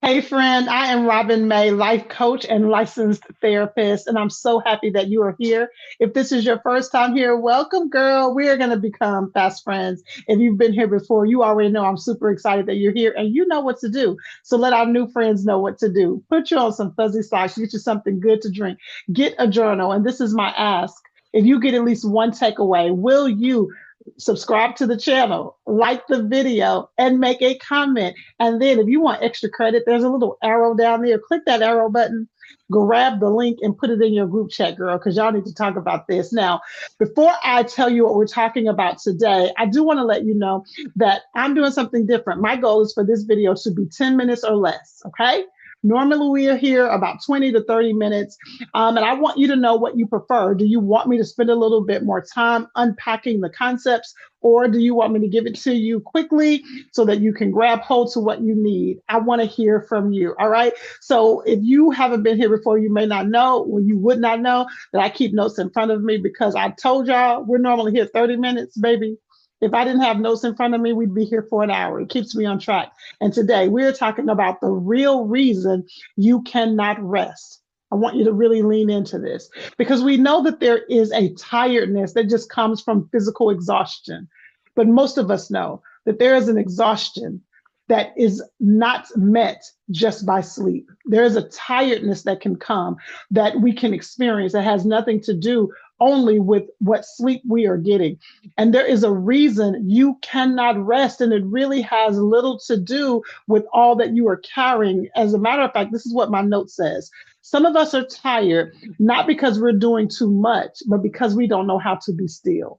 Hey friend, I am Robin May, life coach and licensed therapist, and I'm so happy that you are here. If this is your first time here, welcome, girl. We are going to become fast friends. If you've been here before, you already know I'm super excited that you're here and you know what to do. So let our new friends know what to do. Put you on some fuzzy socks, get you something good to drink, get a journal, and this is my ask. If you get at least one takeaway, will you subscribe to the channel, like the video, and make a comment? And then if you want extra credit, there's a little arrow down there. Click that arrow button, grab the link, and put it in your group chat, girl, because y'all need to talk about this. Now, before I tell you what we're talking about today, I do want to let you know that I'm doing something different. My goal is for this video to be 10 minutes or less, okay? Normally, we are here about 20 to 30 minutes. And I want you to know what you prefer. Do you want me to spend a little bit more time unpacking the concepts, or do you want me to give it to you quickly so that you can grab hold to what you need? I want to hear from you. All right. So if you haven't been here before, you may not know, or you would not know that I keep notes in front of me because I told y'all we're normally here 30 minutes, baby. If I didn't have notes in front of me, we'd be here for an hour. It keeps me on track. And today we're talking about the real reason you cannot rest. I want you to really lean into this because we know that there is a tiredness that just comes from physical exhaustion. But most of us know that there is an exhaustion that is not met just by sleep. There is a tiredness that can come that we can experience that has nothing to do only with what sleep we are getting. And there is a reason you cannot rest, and it really has little to do with all that you are carrying. As a matter of fact, this is what my note says. Some of us are tired, not because we're doing too much, but because we don't know how to be still.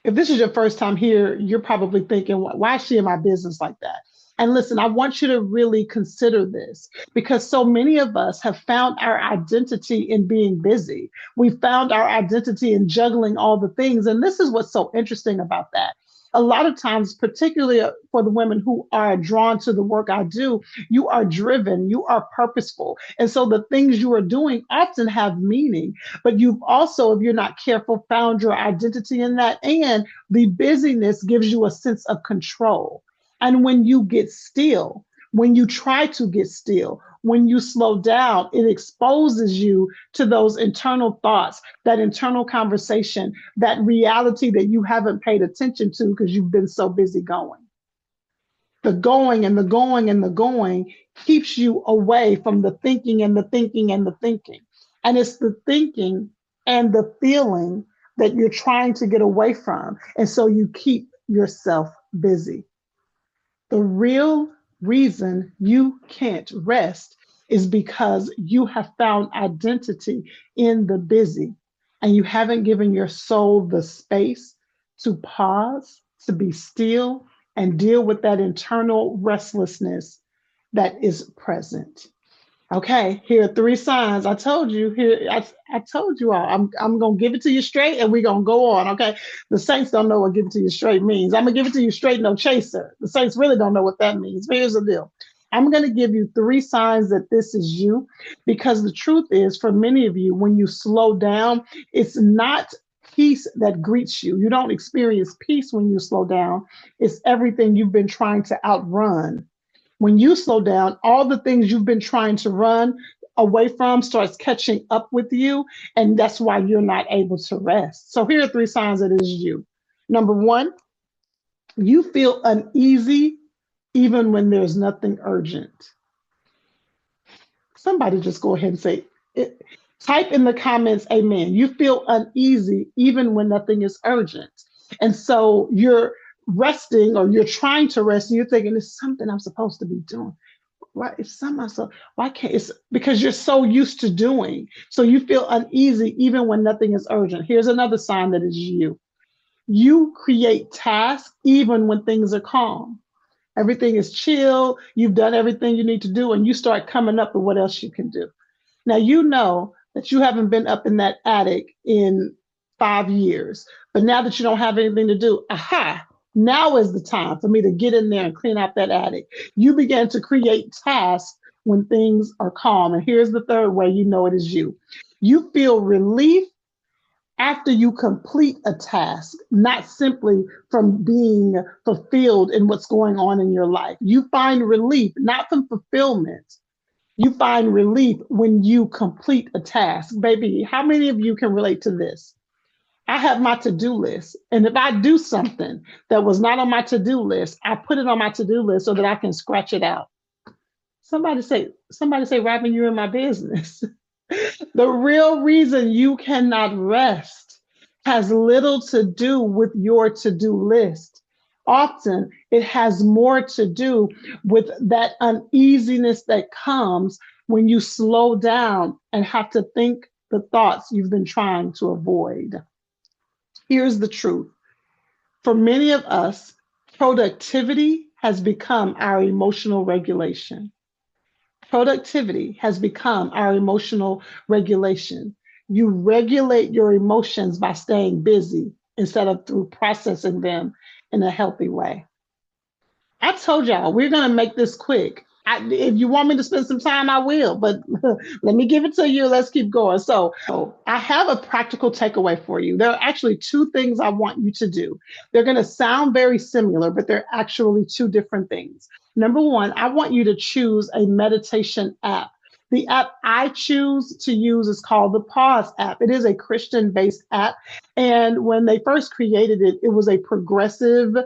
If this is your first time here, you're probably thinking, why is she in my business like that? And listen, I want you to really consider this because so many of us have found our identity in being busy. We found our identity in juggling all the things. And this is what's so interesting about that. A lot of times, particularly for the women who are drawn to the work I do, you are driven, you are purposeful. And so the things you are doing often have meaning, but you've also, if you're not careful, found your identity in that. And the busyness gives you a sense of control. And when you get still, when you try to get still, when you slow down, it exposes you to those internal thoughts, that internal conversation, that reality that you haven't paid attention to because you've been so busy going. The going and the going and the going keeps you away from the thinking and the thinking and the thinking. And it's the thinking and the feeling that you're trying to get away from. And so you keep yourself busy. The real reason you can't rest is because you have found identity in the busy and you haven't given your soul the space to pause, to be still, and deal with that internal restlessness that is present. Okay, here are three signs. I told you here. I told you all. I'm gonna give it to you straight, and we're gonna go on. Okay, the saints don't know what give it to you straight means. I'm gonna give it to you straight, no chaser. The saints really don't know what that means. But here's the deal. I'm gonna give you three signs that this is you, because the truth is, for many of you, when you slow down, it's not peace that greets you. You don't experience peace when you slow down. It's everything you've been trying to outrun. When you slow down, all the things you've been trying to run away from starts catching up with you, and that's why you're not able to rest. So here are three signs that it is you. Number one, you feel uneasy even when there's nothing urgent. Somebody just go ahead and say it. Type in the comments, amen. You feel uneasy even when nothing is urgent. And so you're resting or you're trying to rest and you're thinking it's something I'm supposed to be doing. Why it's something so why can't it's because you're so used to doing. So you feel uneasy even when nothing is urgent. Here's another sign that is you. You create tasks even when things are calm. Everything is chill. You've done everything you need to do, and you start coming up with what else you can do. Now, you know that you haven't been up in that attic in 5 years, but now that you don't have anything to do, aha, now is the time for me to get in there and clean out that attic. You begin to create tasks when things are calm. And here's the third way you know it is you. You feel relief after you complete a task, not simply from being fulfilled in what's going on in your life. You find relief, not from fulfillment. You find relief when you complete a task. Baby, how many of you can relate to this? I have my to do list. And if I do something that was not on my to do list, I put it on my to do list so that I can scratch it out. Somebody say, Robin, you're in my business. The real reason you cannot rest has little to do with your to do list. Often it has more to do with that uneasiness that comes when you slow down and have to think the thoughts you've been trying to avoid. Here's the truth. For many of us, productivity has become our emotional regulation. Productivity has become our emotional regulation. You regulate your emotions by staying busy instead of through processing them in a healthy way. I told y'all we're going to make this quick. If you want me to spend some time, I will, but let me give it to you. Let's keep going. So, I have a practical takeaway for you. There are actually two things I want you to do. They're going to sound very similar, but they're actually two different things. Number one, I want you to choose a meditation app. The app I choose to use is called the Pause app. It is a Christian based app. And when they first created it, it was a progressive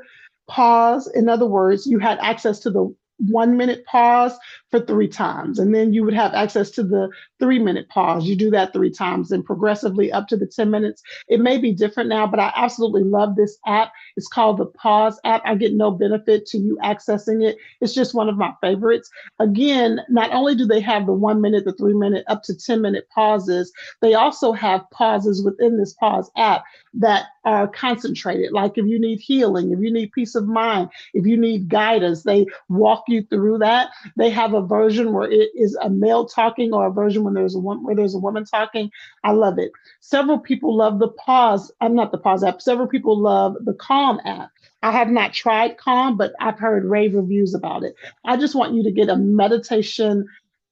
pause. In other words, you had access to the 1 minute pause for 3 times. And then you would have access to the 3 minute pause. You do that 3 times and progressively up to the 10 minutes. It may be different now, but I absolutely love this app. It's called the Pause app. I get no benefit to you accessing it. It's just one of my favorites. Again, not only do they have the 1 minute, the 3 minute, up to 10 minute pauses, they also have pauses within this Pause app that are concentrated. Like if you need healing, if you need peace of mind, if you need guidance, they walk you through that. They have a version where it is a male talking or a version when there's a woman talking. I love it. Several people love the Pause. I'm not the Pause app. Several people love the Calm app. I have not tried Calm, but I've heard rave reviews about it. I just want you to get a meditation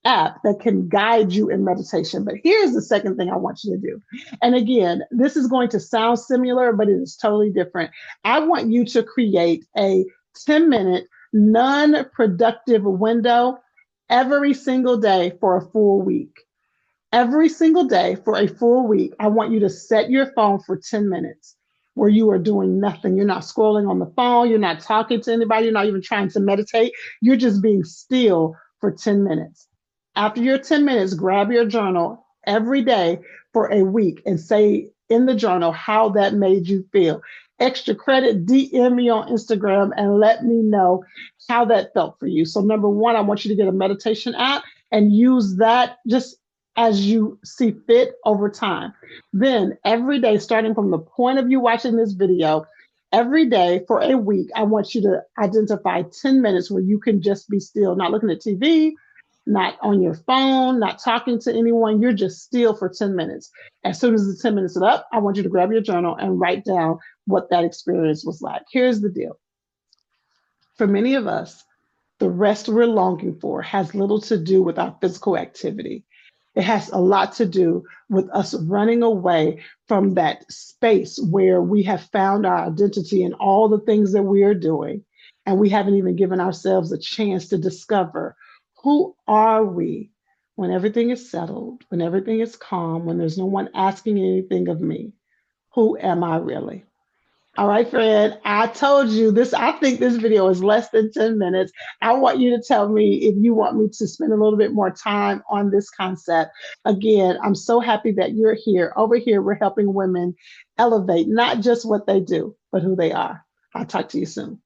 app that can guide you in meditation. But here's the second thing I want you to do. And again, this is going to sound similar, but it is totally different. I want you to create a 10-minute non-productive window every single day for a full week. Every single day for a full week, I want you to set your phone for 10 minutes where you are doing nothing. You're not scrolling on the phone. You're not talking to anybody. You're not even trying to meditate. You're just being still for 10 minutes. After your 10 minutes, grab your journal every day for a week and say in the journal how that made you feel. Extra credit, DM me on Instagram and let me know how that felt for you. So, number one, I want you to get a meditation app and use that just as you see fit over time. Then, every day, starting from the point of you watching this video, every day for a week, I want you to identify 10 minutes where you can just be still, not looking at TV, not on your phone, not talking to anyone. You're just still for 10 minutes. As soon as the 10 minutes is up, I want you to grab your journal and write down what that experience was like. Here's the deal. For many of us, the rest we're longing for has little to do with our physical activity. It has a lot to do with us running away from that space where we have found our identity in all the things that we are doing. And we haven't even given ourselves a chance to discover who are we when everything is settled, when everything is calm, when there's no one asking anything of me. Who am I really? All right, Fred, I told you this. I think this video is less than 10 minutes. I want you to tell me if you want me to spend a little bit more time on this concept. Again, I'm so happy that you're here. Over here, we're helping women elevate not just what they do, but who they are. I'll talk to you soon.